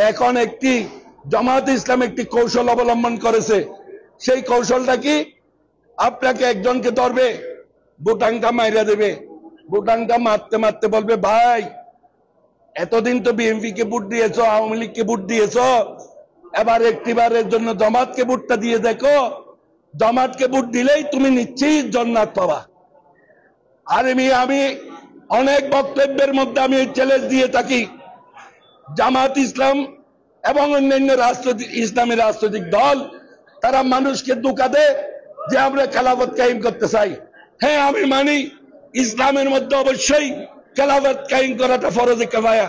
এখন একটি জামাত ইসলাম একটি কৌশল অবলম্বন করেছে। সেই কৌশলটা কি? আপনাকে একজনকে ধরবে, বুটাংটা মাইরা দেবে, বুটাংটা মারতে মারতে বলবে, ভাই এতদিন তো বিএনপি কে ভোট দিয়েছো, আওয়ামী লীগকে ভোট দিয়েছো, এবার একটিবারের জন্য জামাতকে ভোটটা দিয়ে দেখো, জামাতকে ভোট দিলেই তুমি নিশ্চিত জান্নাত পাবা। আর আমি অনেক বক্তব্যের মধ্যে আমি চ্যালেঞ্জ দিয়ে থাকি, জামাত ইসলাম এবং অন্যান্য ইসলামী রাজনৈতিক দল তারা মানুষকে ধোঁকা দেয় যে আমরা খেলাফত কায়েম করতে চাই। হ্যাঁ, আমি মানি ইসলামের মধ্যে অবশ্যই খেলাফত কায়েম করাটা ফরজে কিফায়া।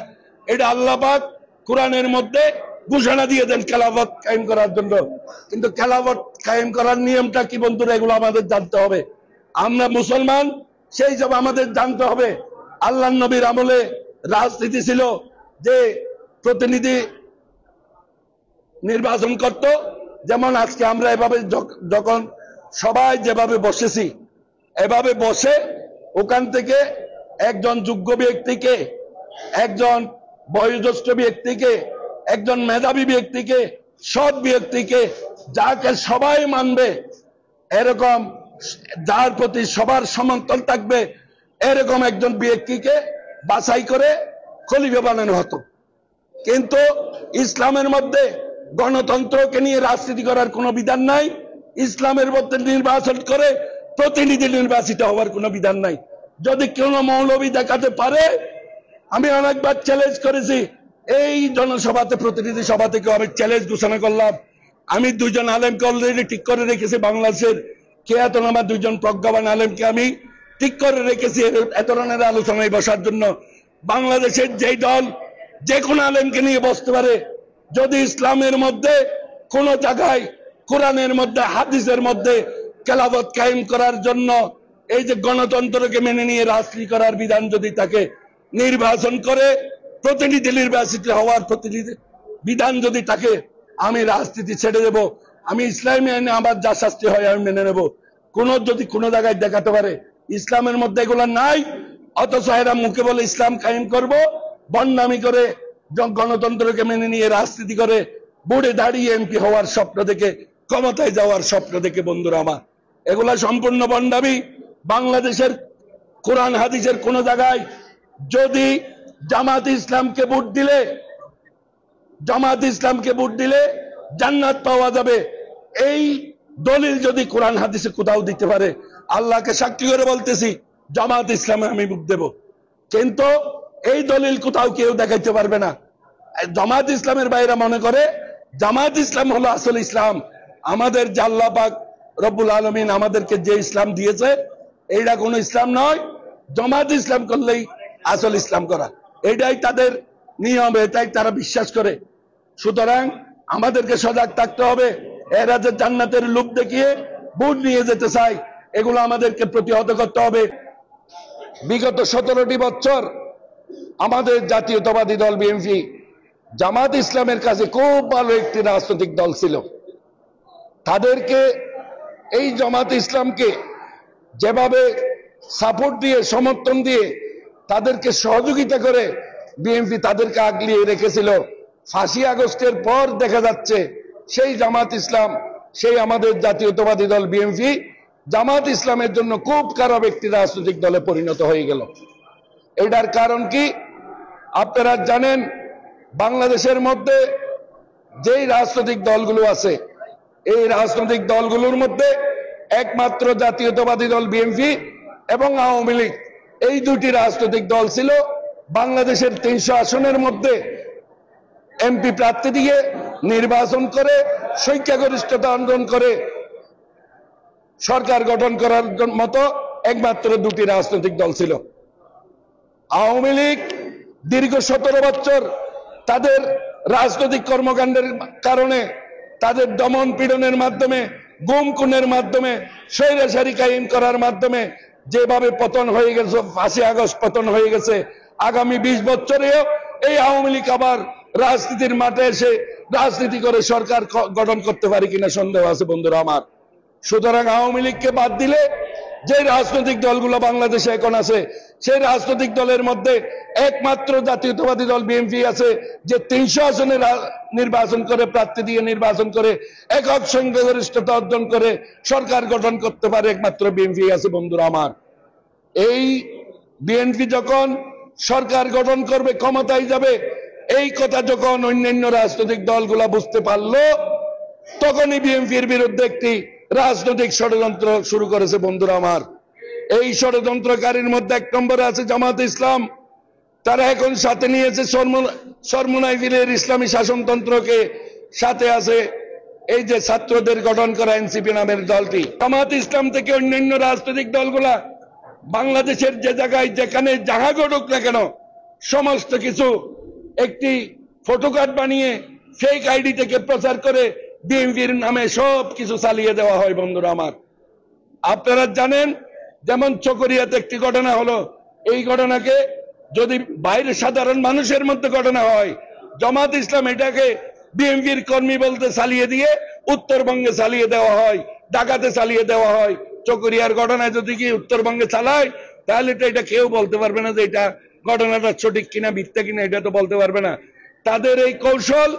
এটা আল্লাহ পাক কোরআনের মধ্যে ঘোষণা দিয়ে দেন খেলাফত কায়েম করার জন্য। কিন্তু খেলাফত কায়েম করার নিয়মটা কি বন্ধুরা, এগুলো আমাদের জানতে হবে। আমরা মুসলমান, সেই সব আমাদের জানতে হবে। আল্লাহর নবীর আমলে রাজনীতি ছিল যে প্রতিনিধি নির্বাচন করত, যেমন আজকে আমরা এভাবে যখন সবাই যেভাবে বসেছি, এভাবে বসে ওখান থেকে একজন যোগ্য ব্যক্তিকে, একজন বয়োজ্যেষ্ঠ ব্যক্তিকে, একজন মেধাবী ব্যক্তিকে, সৎ ব্যক্তিকে, যাকে সবাই মানবে, এরকম যার প্রতি সবার সমর্থন থাকবে, এরকম একজন ব্যক্তিকে বাছাই করে খলিফা বানানো হতো। কিন্তু ইসলামের মধ্যে গণতন্ত্রকে নিয়ে রাজনীতি করার কোনো বিধান নাই। ইসলামের মধ্যে নির্বাচন করে প্রতিনিধি নির্বাচিত হওয়ার কোনো বিধান নাই। যদি কোনো মৌলবী দেখাতে পারে, আমি অনেকবার চ্যালেঞ্জ করেছি, এই জনসভাতে, প্রতিনিধি সভা থেকে আমি চ্যালেঞ্জ ঘোষণা করলাম। আমি দুইজন আলেমকে অলরেডি ঠিক করে রেখেছি, বাংলাদেশের খ্যাতনামা দুইজন প্রজ্ঞাবান আলেমকে আমি ঠিক করে রেখেছি এ ধরনের আলোচনায় বসার জন্য। বাংলাদেশের যেই দল যে কোনো আলেমকে নিয়ে বসতে পারে, যদি ইসলামের মধ্যে কোন জায়গায়, কোরআনের মধ্যে, হাদিসের মধ্যে খেলাফত কায়েম করার জন্য এই যে গণতন্ত্রকে মেনে নিয়ে রাজনীতি করার বিধান যদি থাকে, নির্বাচন করে প্রতিনিধি নির্বাচিত হওয়ার প্রতিনিধি বিধান যদি থাকে, আমি রাজনীতি ছেড়ে দেব। আমি ইসলামী আইনে আমার যা শাস্তি হয় আমি মেনে নেব। যদি কোনো জায়গায় দেখাতে পারে ইসলামের মধ্যে এগুলো নাই, অথচ এরা মুখে বলে ইসলাম কায়েম করব, বন্ডামি করে গণতন্ত্রকে মেনে নিয়ে রাজনীতি করে বুড়ে দাঁড়িয়ে এমপি হওয়ার স্বপ্ন দেখে, ক্ষমতায় যাওয়ার স্বপ্ন দেখে, বন্ধুরা আমার, এগুলা সম্পূর্ণ বন্ডামি। বাংলাদেশের কোরআন হাদিসের কোন জায়গায় যদি জামাত ইসলামকে ভোট দিলে জান্নাত পাওয়া যাবে, এই দলিল যদি কোরআন হাদিসে কোথাও দিতে পারে, আল্লাহকে সাক্ষী করে বলতেছি জামাত ইসলামে আমি ভোট দেব। কিন্তু এই দলিল কোথাও কেউ দেখাইতে পারবে না। জামাত ইসলামের বাইরে মনে করে জামাত ইসলাম হলো আসল ইসলাম। আমাদের যে আল্লাহ পাক রব্বুল আলামিন আমাদেরকে যে ইসলাম দিয়েছে, এইটা কোনো ইসলাম নয়। জামাত ইসলাম করলেই আসল ইসলাম করা, এটাই তাদের নিয়ম, এটাই তারা বিশ্বাস করে। সুতরাং আমাদেরকে সজাগ থাকতে হবে। এরা যে জান্নাতের লোভ দেখিয়ে ভোট নিয়ে যেতে চায়, এগুলো আমাদেরকে প্রতিহত করতে হবে। বিগত 17টি বছর আমাদের জাতীয়তাবাদী দল বিএনপি জামাত ইসলামের কাছে খুব ভালো একটি রাজনৈতিক দল ছিল। তাদেরকে, এই জামাত ইসলামকে যেভাবে সাপোর্ট দিয়ে, সমর্থন দিয়ে, তাদেরকে সহযোগিতা করে বিএনপি তাদেরকে আগলিয়ে রেখেছিল। 5ই আগস্টের পর দেখা যাচ্ছে সেই জামাত ইসলাম, সেই আমাদের জাতীয়তাবাদী দল বিএনপি জামাত ইসলামের জন্য খুব খারাপ একটি রাজনৈতিক দলে পরিণত হয়ে গেল। এটার কারণ কি আপনারা জানেন? বাংলাদেশের মধ্যে যেই রাজনৈতিক দলগুলো আছে, এই রাজনৈতিক দলগুলোর মধ্যে একমাত্র জাতীয়তাবাদী দল বিএনপি এবং আওয়ামী লীগ, এই দুটি রাজনৈতিক দল ছিল বাংলাদেশের 300 আসনের মধ্যে এমপি প্রার্থী দিয়ে নির্বাচন করে সংখ্যাগরিষ্ঠতা অর্জন করে সরকার গঠন করার মতো একমাত্র দুটি রাজনৈতিক দল ছিল। আওয়ামী লীগ দীর্ঘ 17 বছর তাদের রাজনৈতিক কর্মকাণ্ডের কারণে, তাদের দমন পীড়নের মাধ্যমে, গুম খুনের মাধ্যমে, স্বৈরাচারী কায়েম করার মাধ্যমে যেভাবে পতন হয়ে গেছে, 5ই আগস্ট পতন হয়ে গেছে, আগামী 20 বছরেও এই আওয়ামী লীগ আবার রাজনীতির মাঠে এসে রাজনীতি করে সরকার গঠন করতে পারে কিনা সন্দেহ আছে, বন্ধুরা আমার। সুতরাং আওয়ামী লীগকে বাদ দিলে যে রাজনৈতিক দলগুলো বাংলাদেশে এখন আছে সেই রাজনৈতিক দলের মধ্যে একমাত্র জাতীয়তাবাদী দল বিএনপি আছে, যে 300 আসনে নির্বাচন করে, প্রার্থী দিয়ে নির্বাচন করে একক সংখ্যাগরিষ্ঠতা অর্জন করে সরকার গঠন করতে পারে, একমাত্র বিএনপি আছে বন্ধুরা আমার। এই বিএনপি যখন সরকার গঠন করবে, ক্ষমতায় যাবে, এই কথা যখন অন্যান্য রাজনৈতিক দলগুলা বুঝতে পারলো, তখনই বিএনপির বিরুদ্ধে একটি রাজনৈতিক ষড়যন্ত্র শুরু করেছে বন্ধুরা আমার। এই ষড়যন্ত্রকারীর মধ্যে 1 নম্বরে আছে জামাতে ইসলাম। তারা এখন সাথে নিয়েছে সরমুনাইভিলের ইসলামী শাসনতন্ত্রকে, সাথে আছে এই যে ছাত্রদের গঠন করা এনসিপি নামের দলটি। জামাতে ইসলাম থেকে অন্যান্য রাজনৈতিক দলগুলা বাংলাদেশের যে জায়গায় যেখানে যাহা ঘটুক না কেন সমস্ত কিছু একটি ফটোকার্ড বানিয়ে ফেক আইডি থেকে প্রচার করে বিএনপির নামে সব কিছু চালিয়ে দেওয়া হয় বন্ধুরা আমার। আপনারা জানেন, যেমন চকরিয়াতে একটি ঘটনা হলো, এই ঘটনাকে যদি বাইরে সাধারণ মানুষের মধ্যে ঘটনা হয়, জামাত ইসলাম এটাকে বিএনপির কর্মী বলতে চালিয়ে দিয়ে উত্তরবঙ্গে চালিয়ে দেওয়া হয়, ঢাকাতে চালিয়ে দেওয়া হয়। চকরিয়ার ঘটনায় যদি কি উত্তরবঙ্গে চালায়, তাহলে তো এটা কেউ বলতে পারবে না যে এটা ঘটনাটা সঠিক কিনা মিথ্যা কিনা, এটা তো বলতে পারবে না। তাদের এই কৌশল,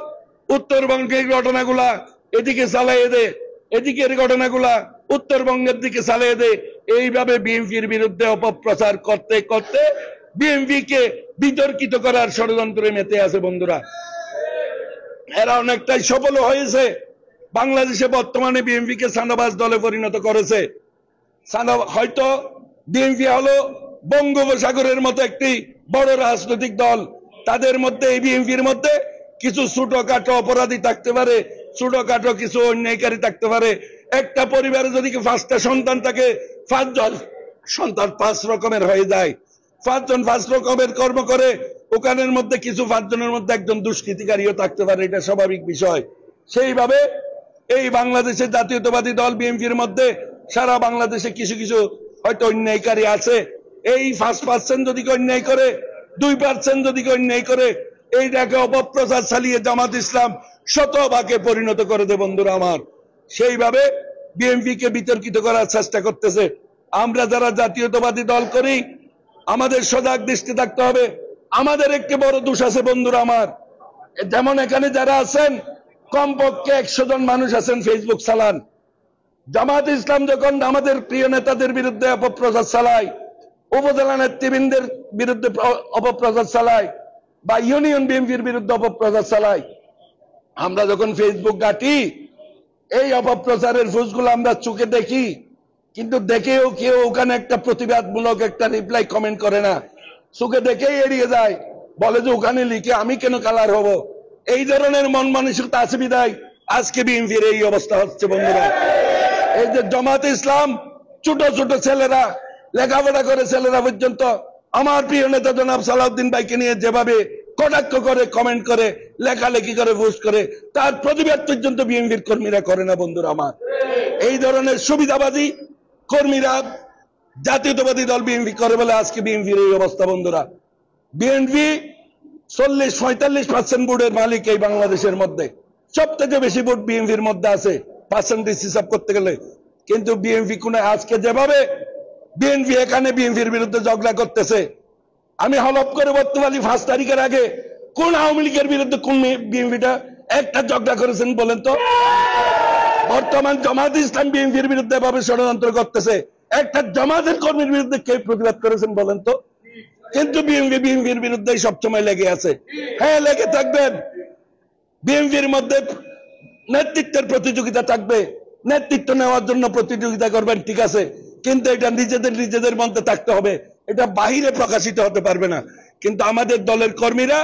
উত্তরবঙ্গের ঘটনাগুলা এদিকে চালিয়ে দে, এদিকের ঘটনাগুলা উত্তরবঙ্গের দিকে চালিয়ে দে, এইভাবে বিএনপির বিরুদ্ধে অপপ্রচার করতে করতে বিএনপিকে বিতর্কিত করার ষড়যন্ত্রে মেতে আছে বন্ধুরা। এরা অনেকটাই সফল হয়েছে। বাংলাদেশে বর্তমানে বিএনপিকে সান্দাবাজ দলে পরিণত করেছে। হয়তো বিএনপি হলো বঙ্গোপসাগরের মতো একটি বড় রাজনৈতিক দল, তাদের মধ্যে এই বিএনপির মধ্যে কিছু ছোটখাটো অপরাধী থাকতে পারে, ছোটখাটো কিছু অন্যায়কারী থাকতে পারে। একটা পরিবারে যদি 5টা সন্তান থাকে, 5 জন সন্তান 5 রকমের হয়ে যায়। 5 জন 5 রকমের কর্ম করে, ওখানের মধ্যে কিছু 5 জনের মধ্যে একজন দুষ্কৃতিকারীও থাকতে পারে, এটা স্বাভাবিক বিষয়। সেইভাবে এই বাংলাদেশের জাতীয়তাবাদী দল বিএনপির মধ্যে সারা বাংলাদেশে কিছু কিছু হয়তো অন্যায়কারী আছে। এই 5% যদি অন্যায় করে, 2% যদি অন্যায় করে, এইটাকে অপপ্রচার চালিয়ে জামাত ইসলাম শতভাগে পরিণত করে দেয় বন্ধুরা আমার। সেইভাবে বিএনপিকে বিতর্কিত করার চেষ্টা করতেছে। আমরা যারা জাতীয়তাবাদী দল করি, আমাদের সজাগ দৃষ্টি থাকতে হবে। আমাদের একটি বড় দোষ আছে বন্ধুরা আমার, যেমন এখানে যারা আছেন কমপক্ষে 100 জন মানুষ আছেন ফেসবুক চালান। জামাত ইসলাম যখন আমাদের প্রিয় নেতাদের বিরুদ্ধে অপপ্রচার চালায়, উপজেলা নেতৃবৃন্দের বিরুদ্ধে অপপ্রচার চালায়, বা ইউনিয়ন বিএনপির বিরুদ্ধে অপপ্রচার চালায়, আমরা যখন ফেসবুক ঘাঁটি, এই অপপ্রচারের ফুসগুলো আমরা চোখে দেখি, কিন্তু দেখেও কেউ ওখানে একটা প্রতিবাদমূলক একটা রিপ্লাই কমেন্ট করে না, চোখে দেখেই এড়িয়ে যায়, বলে যে ওখানে লিখে আমি কেন কালার হব। এই ধরনের মন মানসিকতা আছে বিদায় আজকে বিএনপির এই অবস্থা হচ্ছে বন্ধুরা। এই যে জামাতে ইসলাম, ছোট ছোট ছেলেরা, লেখাপড়া করে ছেলেরা পর্যন্ত আমার প্রিয় নেতা জনাব সালাউদ্দিন ভাইকে নিয়ে যেভাবে কটাক্ষ করে, কমেন্ট করে, লেখালেখি করে, পোস্ট করে, তার প্রতিবাদ পর্যন্ত বিএনপির কর্মীরা করে না বন্ধুরা আমার। এই ধরনের সুবিধাবাদী কর্মীরা জাতীয়তাবাদী দল বিএনপি করে বলে আজকে বিএনপির এই অবস্থা বন্ধুরা। বিএনপি 40-45% ভোটের মালিক এই বাংলাদেশের মধ্যে, সবথেকে বেশি ভোট বিএনপির মধ্যে আছে পার্সেন্টেজ হিসাব করতে গেলে। কিন্তু বিএনপি কোন আজকে যেভাবে বিএনপি এখানে বিএনপির বিরুদ্ধে ঝগড়া করতেছে, আমি হলফ করে বলতে পারি 5 তারিখের আগে কোন আওয়ামী লীগের বিরুদ্ধে কোন বিএনপিটা একটা ঝগড়া করেছেন বলেন তো? বর্তমান জামাত ইসলাম বিএনপির বিরুদ্ধে এভাবে ষড়যন্ত্র করতেছে, একটা জামাতের কর্মীর বিরুদ্ধে কে প্রতিবাদ করেছেন বলেন তো? কিন্তু বিএনপির বিরুদ্ধে সবসময় লেগে আছে। হ্যাঁ, লেগে থাকবেন। বিএনপির মধ্যে নেতৃত্বের প্রতিযোগিতা থাকবে, নেতৃত্ব নেওয়ার জন্য প্রতিযোগিতা করবেন, ঠিক আছে, কিন্তু এটা নিজেদের মধ্যে থাকতে হবে, এটা বাহিরে প্রকাশিত হতে পারবে না। কিন্তু আমাদের দলের কর্মীরা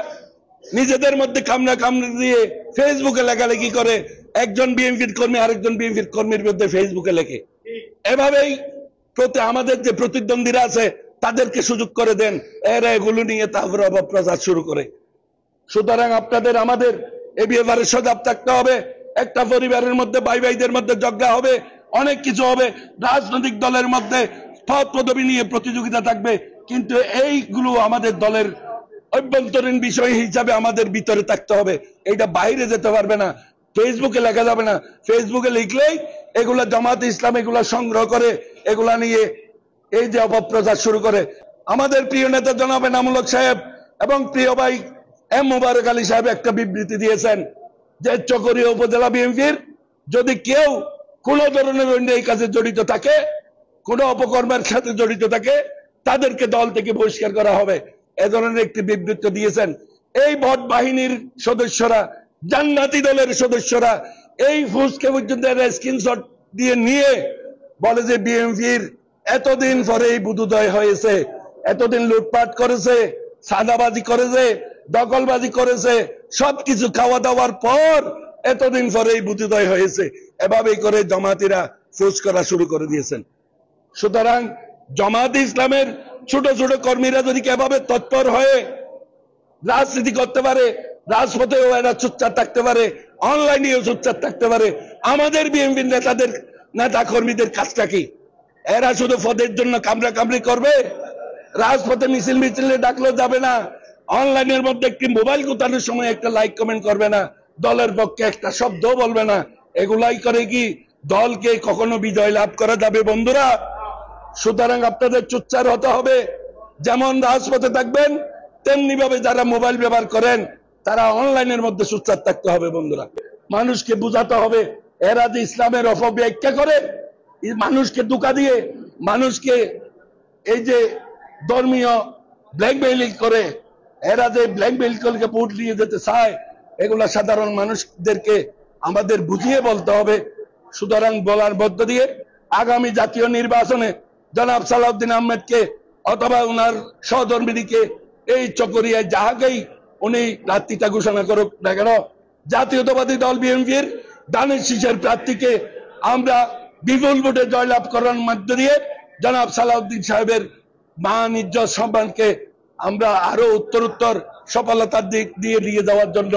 নিজেদের মধ্যে কামড়া কামড়ি দিয়ে ফেসবুকে লেখালেখি করে, একজন বিএনপির কর্মী আরেকজন বিএনপির কর্মীর বিরুদ্ধে ফেসবুকে লেখে। এভাবেই আমাদের যে প্রতিদ্বন্দ্বীরা আছে তাদেরকে সুযোগ করে দেন, এরা এগুলো নিয়ে তারপরে অপপ্রচার শুরু করে। সুতরাং আপনাদের আমাদের এ ব্যাপারে সজাগ থাকতে হবে। একটা পরিবারের মধ্যে ভাই ভাইদের মধ্যে ঝগড়া হবে, অনেক কিছু হবে, রাজনৈতিক দলের মধ্যে পদ পদবি নিয়ে প্রতিযোগিতা থাকবে, কিন্তু এইগুলো আমাদের দলের অভ্যন্তরীণ বিষয় হিসাবে আমাদের ভিতরে থাকতে হবে, এটা বাইরে যেতে পারবে না, ফেসবুকে লেখা যাবে না। ফেসবুকে লিখলেই এগুলা জামাত ইসলাম এগুলা সংগ্রহ করে এগুলা নিয়ে এই যে অপপ্রচার শুরু করে। আমাদের প্রিয় নেতা জনাব এনামুল হক সাহেব এবং প্রিয় ভাই এম মুবারক আলী সাহেব একটা বিবৃতি দিয়েছেন যে চকরিয়া উপজেলা বিএনপির যদি কেউ কোন ধরনের অন্যায় কাজে জড়িত থাকে, কোন অপকর্মের সাথে জড়িত থাকে, তাদেরকে দল থেকে বহিষ্কার করা হবে, এ ধরনের একটি বিবৃতি দিয়েছেন। এই ভোট বাহিনীর সদস্যরা, জান্নাতি দলের সদস্যরা এই ফুসকে পর্যন্ত স্ক্রিনশট দিয়ে নিয়ে বলে যে বিএনপির এতদিন পরে এই বুধোদয় হয়েছে, এতদিন লুটপাট করেছে, সাদাবাজি করেছে, দখলবাজি করেছে, সবকিছু খাওয়া দাওয়ার পর এতদিন পরে এই বুধোদয় হয়েছে, এভাবেই করে জামাতিরা ফুস করা শুরু করে দিয়েছেন। সুতরাং জামাত ইসলামের ছোট ছোট কর্মীরা যদি এভাবে তৎপর হয়ে রাজনীতি করতে পারে, রাজপথেও এরা চুপচাপ থাকতে পারে, অনলাইনেও চুপচাপ থাকতে পারে, আমাদের বিএনপি নেতা কর্মীদের কাজটা কি? এরা শুধু পদের জন্য কামড়া কামড়ি করবে, রাজপথে মিছিল মিছিলে ডাকলেও যাবে না, অনলাইনের মধ্যে একটি মোবাইল গুতানোর সময় একটা লাইক কমেন্ট করবে না, দলের পক্ষে একটা শব্দ বলবে না। এগুলাই করে কি দলকে কখনো বিজয় লাভ করা যাবে বন্ধুরা? সুতরাং আপনাদের চুপচাপ হতে হবে। যেমন রাজপথে থাকবেন তেমনি ভাবে যারা মোবাইল ব্যবহার করেন তারা অনলাইনের মধ্যে চুপচাপ থাকতে হবে বন্ধুরা। মানুষকে বুঝাতে হবে এরা যে ইসলামের অপব্যাখ্যা করে, মানুষকে ধোঁকা দিয়ে, মানুষকে এই যে ধর্মীয় ব্ল্যাকমেইলিং করে, এরা যে ব্ল্যাকমেইল করে ভোট নিয়ে যেতে চায়, এগুলা সাধারণ মানুষদেরকে আমাদের বুঝিয়ে বলতে হবে। সুতরাং বলার মধ্য দিয়ে আগামী জাতীয় নির্বাচনে জনাব সালাউদ্দিন আহমেদকে অথবা ওনার সহধর্মিনীকে এই চকরিয়ায় যাহাকেই উনি প্রার্থীতা ঘোষণা করুক না কেন, জাতীয়তাবাদী দল বিএনপির দানের শীষের প্রার্থীকে আমরা বিপুল ভোটে জয়লাভ করার মধ্য দিয়ে জনাব সালাউদ্দিন সাহেবের মান ইজ্জত সম্মানকে আমরা আরো উত্তরোত্তর সফলতার দিক দিয়ে নিয়ে যাওয়ার জন্য